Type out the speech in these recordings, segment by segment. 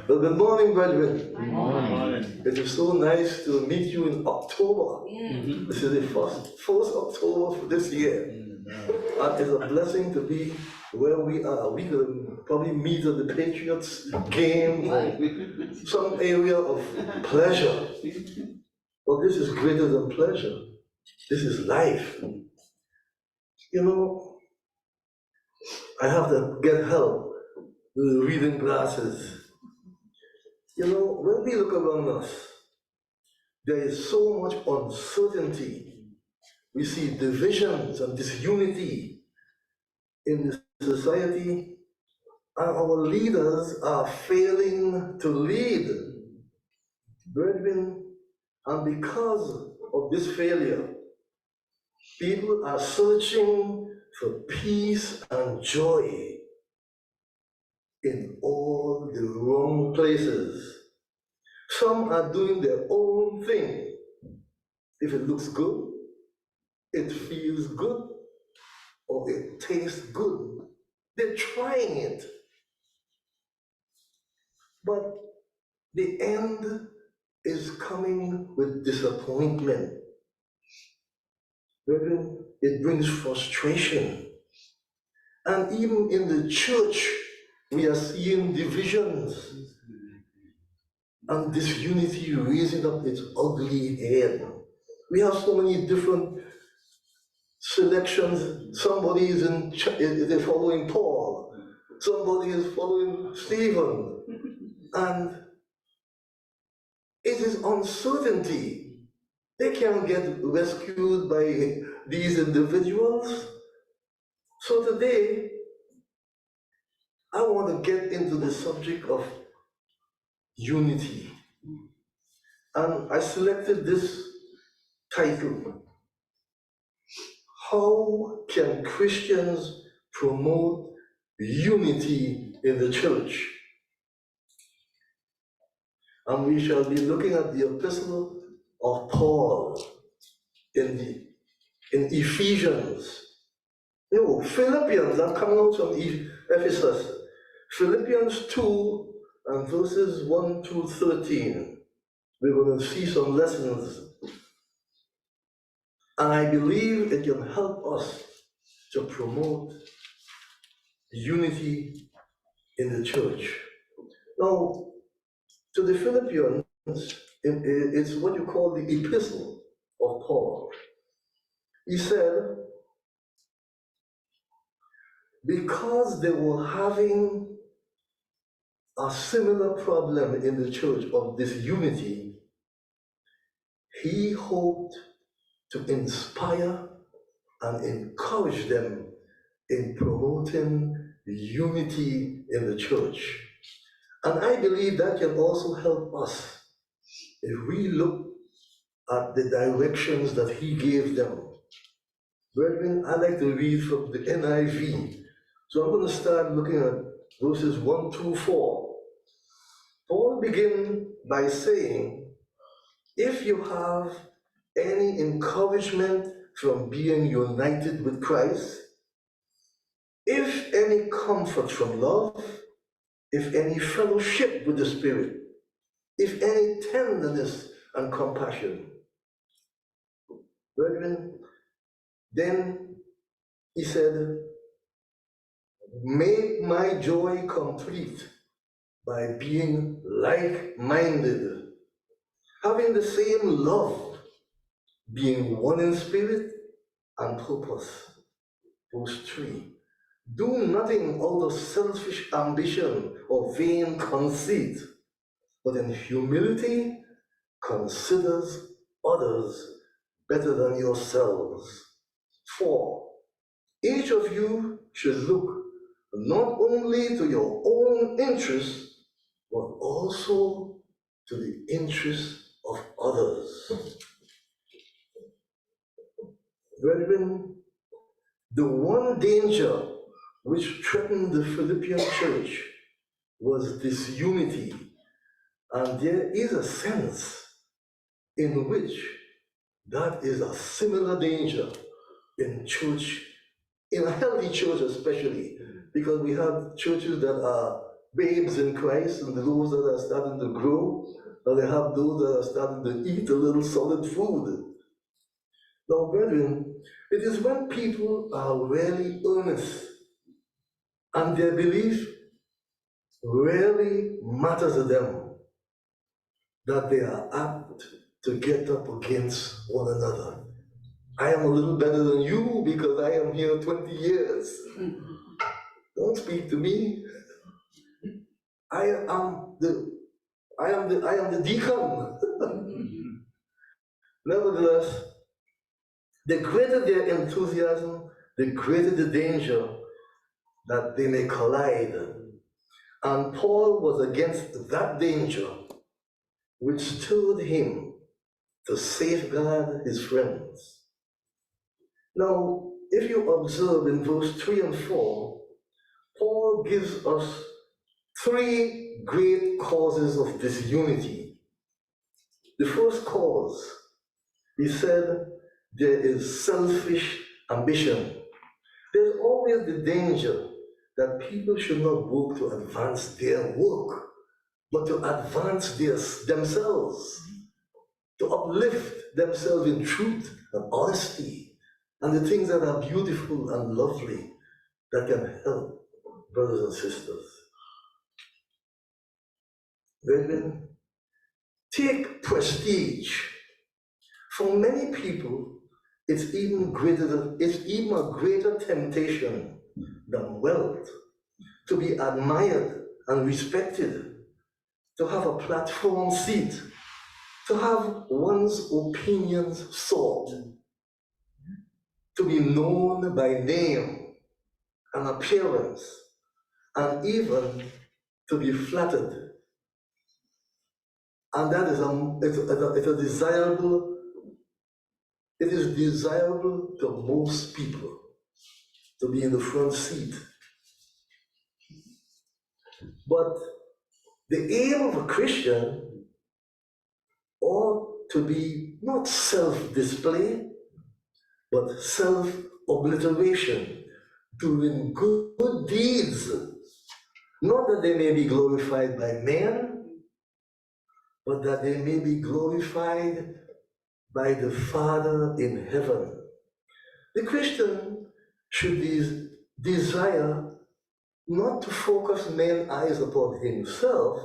Well, good morning, brethren. Good morning. It is so nice to meet you in October. This is the first October for this year. And it's a blessing to be where we are. We could probably meet at the Patriots game or some area of pleasure. But this is greater than pleasure. This is life. You know, I have to get help with reading glasses. You know, when we look around us, there is so much uncertainty. We see divisions and disunity in the society, and our leaders are failing to lead. Brethren, and because of this failure, people are searching for peace and joy in all the wrong places. Some are doing their own thing. If it looks good, it feels good, or it tastes good, they're trying it. But the end is coming with disappointment. Brethren, it brings frustration. And even in the church, we are seeing divisions and disunity raising up its ugly head. We have so many different selections. Somebody is following Paul. Somebody is following Stephen. And it is uncertainty. They can't get rescued by these individuals. So today, I want to get into the subject of unity. And I selected this title: How can Christians promote unity in the church? And we shall be looking at the epistle of Paul in Ephesians. No, Philippians, I'm coming out from Ephesus. Philippians 2 and verses 1 to 13. We're going to see some lessons. And I believe it can help us to promote unity in the church. Now, to the Philippians, it's what you call the epistle of Paul. He said, because they were having a similar problem in the church of disunity, he hoped to inspire and encourage them in promoting unity in the church. And I believe that can also help us if we look at the directions that he gave them. Brethren, I like to read from the NIV. So I'm going to start looking at verses 1 through 4. Paul begins by saying, if you have any encouragement from being united with Christ, if any comfort from love, if any fellowship with the Spirit, if any tenderness and compassion. Brethren, then he said, make my joy complete by being like-minded, having the same love, being one in spirit and purpose. Verse 3. Do nothing out of selfish ambition or vain conceit, but in humility considers others better than yourselves. 4. Each of you should look not only to your own interests, but also to the interests of others. Brethren, the one danger which threatened the Philippian church was disunity, and there is a sense in which that is a similar danger in church, in a healthy church especially, because we have churches that are babes in Christ and those that are starting to grow, and they have those that are starting to eat a little solid food. Now, brethren, it is when people are really earnest and their belief really matters to them that they are apt to get up against one another. I am a little better than you because I am here 20 years. Don't speak to me. I am the deacon. Nevertheless, the greater their enthusiasm, the greater the danger that they may collide. And Paul was against that danger which stirred him to safeguard his friends. Now, if you observe in verse 3 and 4, Paul gives us three great causes of disunity. The first cause, he said, there is selfish ambition. There's always the danger that people should not work to advance their work, but to advance themselves, to uplift themselves in truth and honesty, and the things that are beautiful and lovely that can help brothers and sisters. Brethren, take prestige. For many people, it's even a greater temptation than wealth, to be admired and respected, to have a platform seat, to have one's opinions sought, to be known by name and appearance, and even to be flattered. And that is it is desirable to most people to be in the front seat. But the aim of a Christian ought to be not self-display, but self-obliteration, doing good deeds, not that they may be glorified by men, but that they may be glorified by the Father in heaven. The Christian should desire not to focus men's eyes upon himself,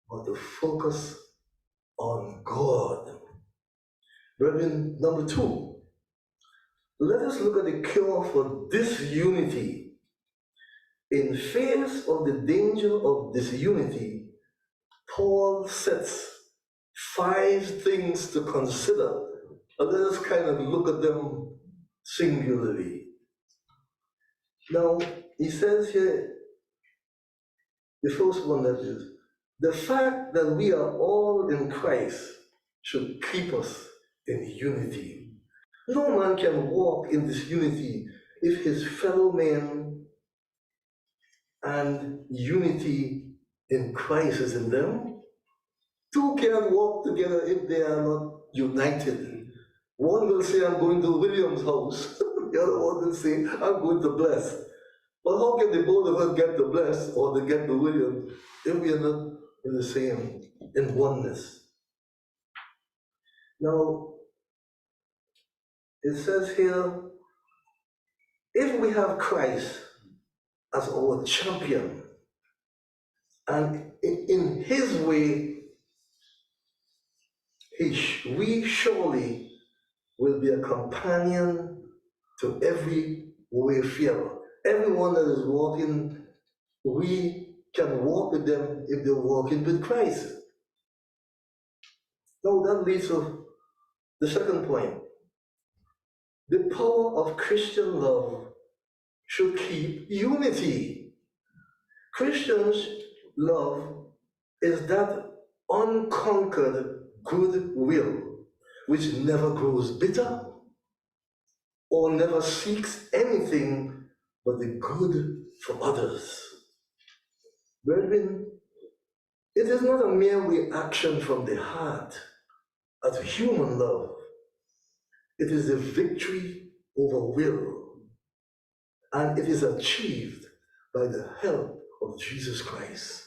but to focus on God. Brethren, number two, let us look at the cure for disunity. In face of the danger of disunity, Paul sets 5 things to consider, and let us kind of look at them singularly. Now, he says here, the first one, that is, the fact that we are all in Christ should keep us in unity. No man can walk in this unity if his fellow men and unity in Christ is in them. Two can't walk together if they are not united. One will say, I'm going to William's house. The other one will say, I'm going to Bless. Well, how can the both of us get to Bless or to get to William if we are not in the same, in oneness? Now, it says here, if we have Christ as our champion, and in his way, we surely will be a companion to every wayfarer. Everyone that is walking, we can walk with them if they're walking with Christ. Now that leads to the second point. The power of Christian love should keep unity. Christians' love is that unconquered goodwill which never grows bitter or never seeks anything but the good for others. Brethren, it is not a mere reaction from the heart as human love. It is a victory over will, and it is achieved by the help of Jesus Christ.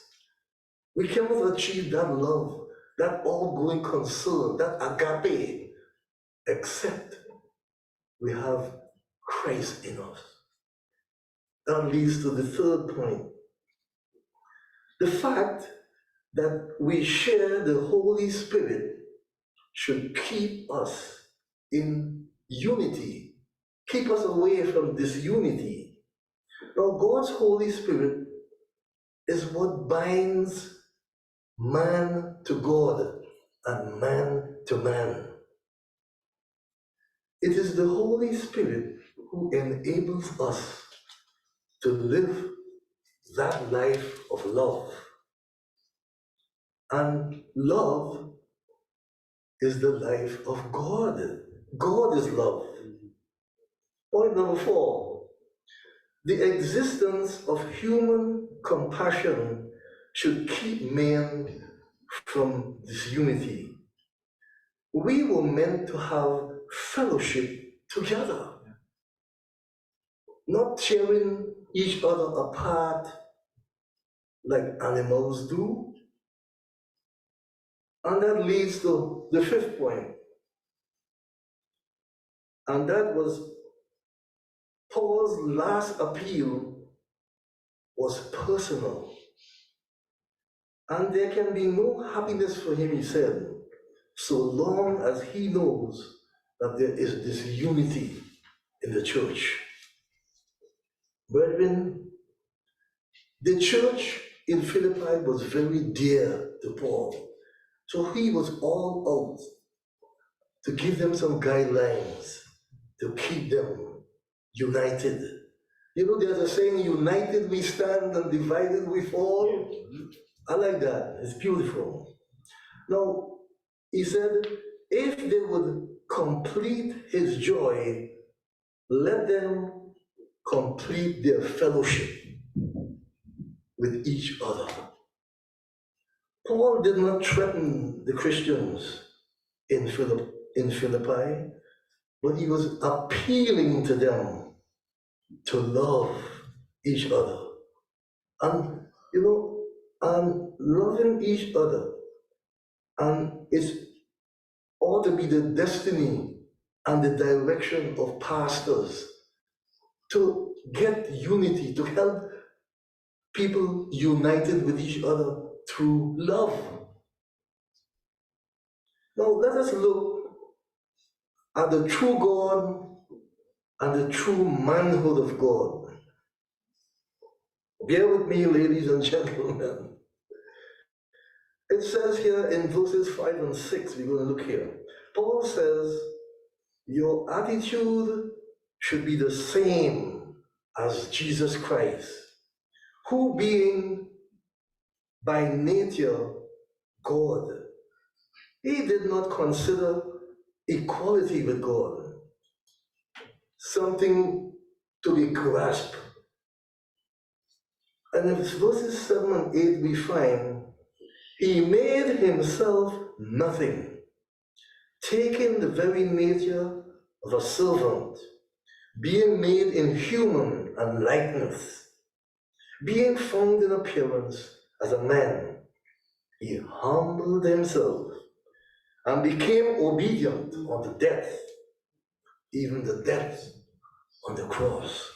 We cannot achieve that love, that all-going concern, that agape, except we have Christ in us. That leads to the third point. The fact that we share the Holy Spirit should keep us in unity, keep us away from disunity. Now, God's Holy Spirit is what binds man to God and man to man. It is the Holy Spirit who enables us to live that life of love. And love is the life of God. God is love. Point number 4, the existence of human compassion should keep men from disunity. We were meant to have fellowship together, not tearing each other apart like animals do. And that leads to the 5th point. And that was Paul's last appeal was personal. And there can be no happiness for him, he said, so long as he knows that there is this unity in the church. Brethren, the church in Philippi was very dear to Paul. So he was all out to give them some guidelines to keep them united. You know, there's a saying, united we stand and divided we fall. I like that. It's beautiful. Now, he said, if they would complete his joy, let them complete their fellowship with each other. Paul did not threaten the Christians in Philippi, but he was appealing to them to love each other. And, you know, and loving each other, and it ought to be the destiny and the direction of pastors to get unity, to help people united with each other through love. Now let us look at the true God and the true manhood of God. Bear with me, ladies and gentlemen. It says here in verses 5 and 6, we're going to look here. Paul says, your attitude should be the same as Jesus Christ, who being by nature God, he did not consider equality with God something to be grasped. And in verses 7 and 8 we find, he made himself nothing, taking the very nature of a servant, being made in human and likeness, being found in appearance as a man, he humbled himself and became obedient unto death, even the death on the cross.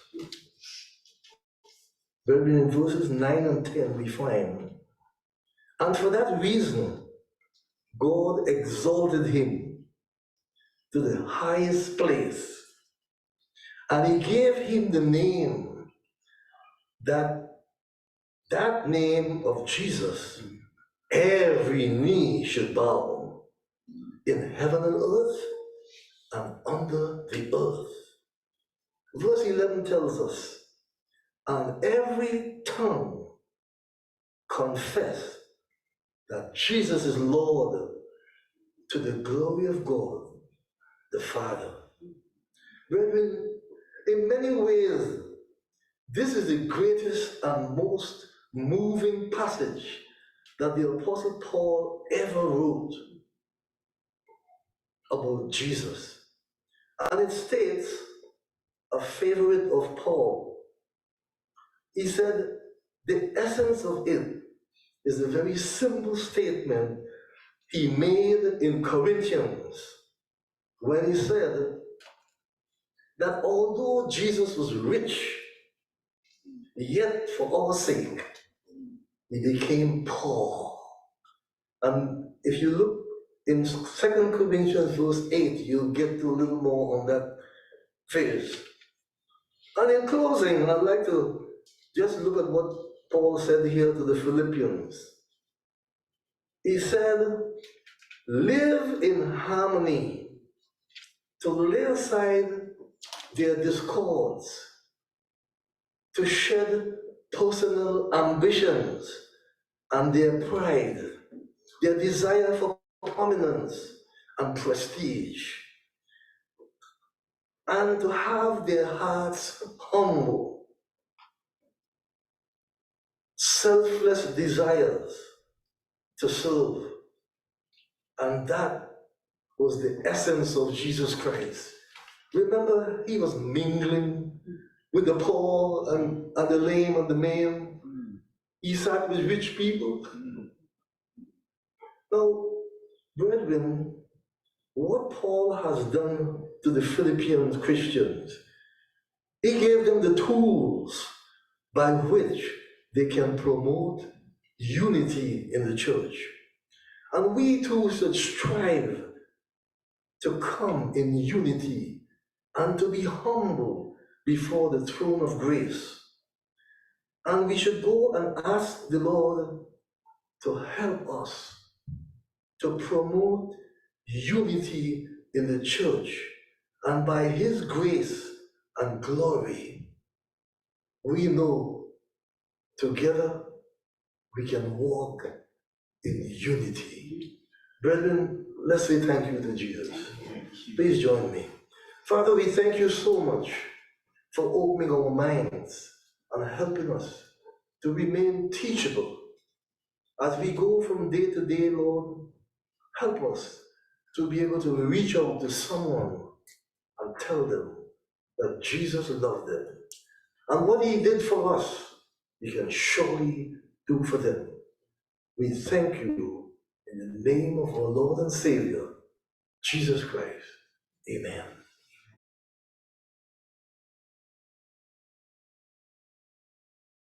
But in verses 9 and 10 we find, and for that reason, God exalted him to the highest place, and he gave him the name that name of Jesus, every knee should bow in heaven and earth and under the earth. Verse 11 tells us, and every tongue confess that Jesus is Lord to the glory of God the Father. Brethren, in many ways, this is the greatest and most moving passage that the Apostle Paul ever wrote about Jesus. And it states, a favorite of Paul, he said, The essence of it is a very simple statement he made in Corinthians when he said that although Jesus was rich, yet for our sake, he became poor. And if you look in 2 Corinthians verse 8, you'll get to a little more on that phrase. And in closing, I'd like to just look at what Paul said here to the Philippians. He said, live in harmony, to lay aside their discords, to shed personal ambitions and their pride, their desire for prominence and prestige, and to have their hearts humble, selfless desires to serve. And that was the essence of Jesus Christ. Remember, he was mingling with the poor and the lame and the maimed. He sat with rich people. Now, brethren, what Paul has done to the Philippian Christians, he gave them the tools by which they can promote unity in the church. And we too should strive to come in unity and to be humble before the throne of grace. And we should go and ask the Lord to help us to promote unity in the church. And by his grace and glory, we know together we can walk in unity. Brethren, let's say thank you to Jesus. Please join me. Father, we thank you so much for opening our minds and helping us to remain teachable. As we go from day to day, Lord, help us to be able to reach out to someone and tell them that Jesus loved them. And what he did for us, he can surely do for them. We thank you in the name of our Lord and Savior, Jesus Christ. Amen.